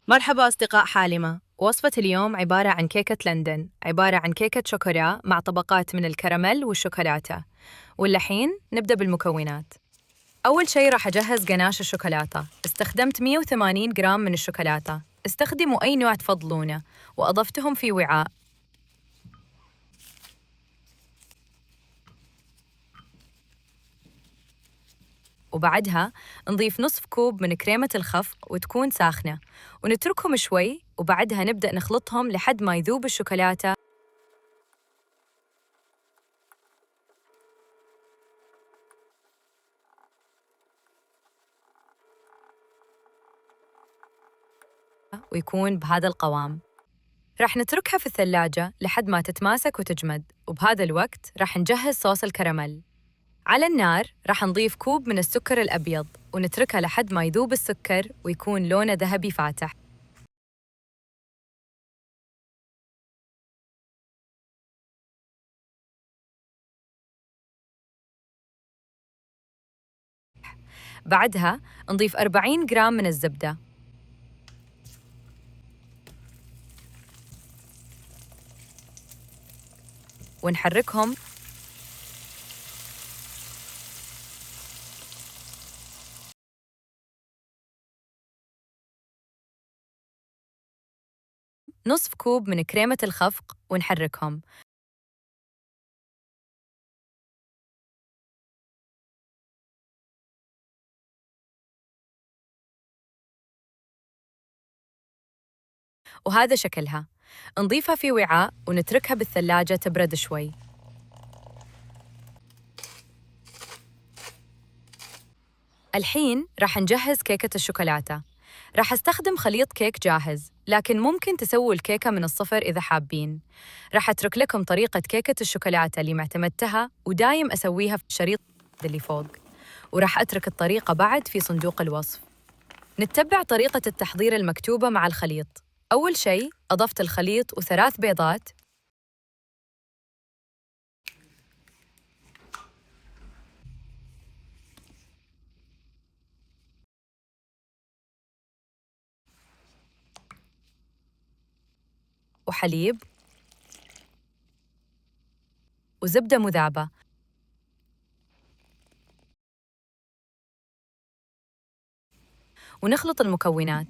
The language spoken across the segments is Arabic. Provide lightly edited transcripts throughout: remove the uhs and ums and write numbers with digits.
مرحبا أصدقاء حالمة. وصفة اليوم عبارة عن كيكة لندن، عبارة عن كيكة شوكولا مع طبقات من الكراميل والشوكولاتة. والحين نبدأ بالمكونات. أول شيء راح أجهز جناش الشوكولاتة. استخدمت 180 جرام من الشوكولاتة. استخدموا أي نوع تفضلونه، وأضفتهم في وعاء. وبعدها نضيف نصف كوب من كريمة الخفق وتكون ساخنة، ونتركهم شوي، وبعدها نبدأ نخلطهم لحد ما يذوب الشوكولاتة. ويكون بهذا القوام. راح نتركها في الثلاجة لحد ما تتماسك وتجمد، وبهذا الوقت راح نجهز صوص الكراميل. على النار راح نضيف كوب من السكر الأبيض، ونتركها لحد ما يذوب السكر ويكون لونه ذهبي فاتح. بعدها نضيف 40 جرام من الزبدة، ونحركهم. نصف كوب من كريمة الخفق ونحركهم. وهذا شكلها. نضيفها في وعاء ونتركها بالثلاجة تبرد شوي. الحين راح نجهز كيكة الشوكولاتة. راح استخدم خليط كيك جاهز، لكن ممكن تسووا الكيكة من الصفر إذا حابين. راح أترك لكم طريقة كيكة الشوكولاتة اللي معتمدتها ودايم أسويها في الشريط اللي فوق، وراح أترك الطريقة بعد في صندوق الوصف. نتبع طريقة التحضير المكتوبة مع الخليط. أول شيء أضفت الخليط وثلاث بيضات، وحليب، وزبدة مذابة. ونخلط المكونات.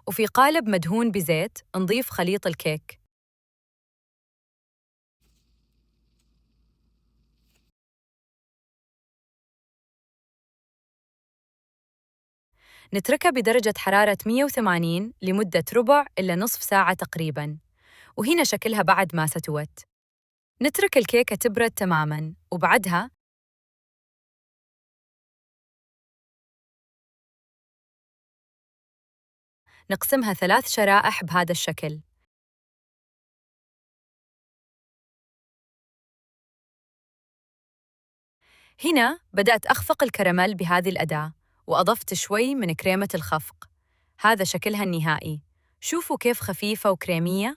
وفي قالب مدهون بزيت نضيف خليط الكيك. نتركها بدرجة حرارة 180 لمدة ربع إلى نصف ساعة تقريباً، وهنا شكلها بعد ما ستوت. نترك الكيكة تبرد تماماً، وبعدها نقسمها 3 شرائح بهذا الشكل. هنا بدأت أخفق الكراميل بهذه الأداة، وأضفت شوي من كريمة الخفق. هذا شكلها النهائي. شوفوا كيف خفيفة وكريمية.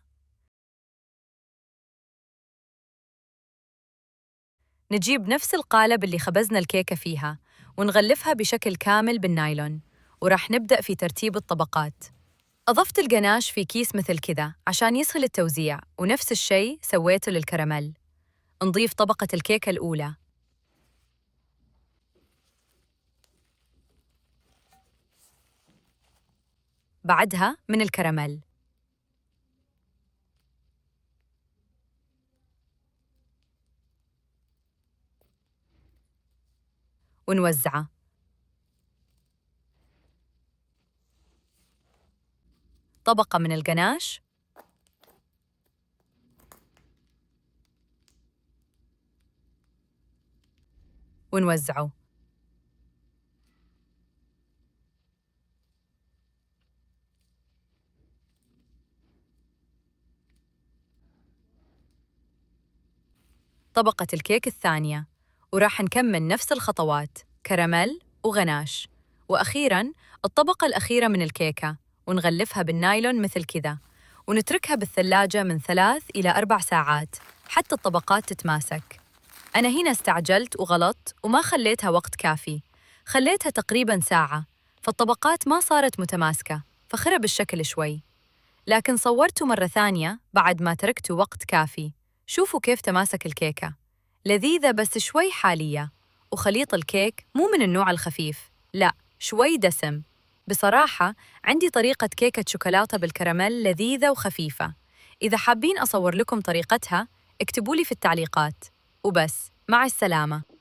نجيب نفس القالب اللي خبزنا الكيكة فيها، ونغلفها بشكل كامل بالنايلون، وراح نبدأ في ترتيب الطبقات. أضفت الجناش في كيس مثل كذا عشان يسهل التوزيع، ونفس الشيء سويته للكراميل. نضيف طبقة الكيكة الأولى، بعدها من الكراميل، ونوزعه. طبقة من الجناش، ونوزعه. طبقة الكيك الثانية، وراح نكمل نفس الخطوات: كراميل وغناش. وأخيراً الطبقة الأخيرة من الكيكة ونغلفها بالنايلون مثل كذا، ونتركها بالثلاجة من 3 إلى 4 ساعات حتى الطبقات تتماسك. أنا هنا استعجلت وغلطت وما خليتها وقت كافي، خليتها تقريباً ساعة، فالطبقات ما صارت متماسكة، فخرب الشكل شوي. لكن صورته مرة ثانية بعد ما تركته وقت كافي. شوفوا كيف تماسك الكيكة، لذيذة بس شوي حالية. وخليط الكيك مو من النوع الخفيف، لا، شوي دسم. بصراحة عندي طريقة كيكة شوكولاتة بالكراميل لذيذة وخفيفة. إذا حابين أصور لكم طريقتها اكتبوا لي في التعليقات. وبس، مع السلامة.